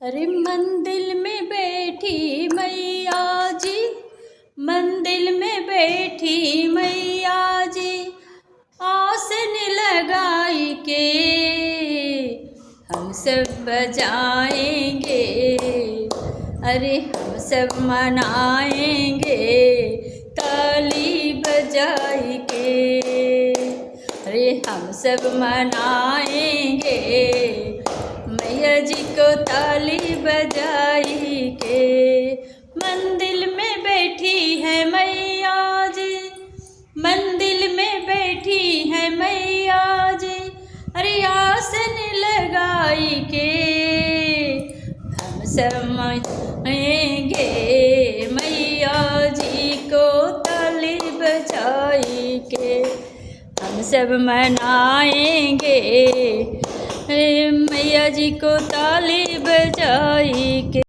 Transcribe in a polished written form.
अरे मंदिर में बैठी मैया जी, मंदिर में बैठी मैया जी, आसन लगाई के हम सब बजाएंगे, अरे हम सब मनाएंगे ताली बजाई के, अरे हम सब मनाएंगे मैया जी को ताली बजाई के। मंदिर में बैठी है मैया जी, मंदिर में बैठी है मैया जी, अरे आसन लगाई के हम सब मनाएंगे मैया जी को ताली बजाई के, हम सब मनाएंगे मैया जी को ताली बजाई के।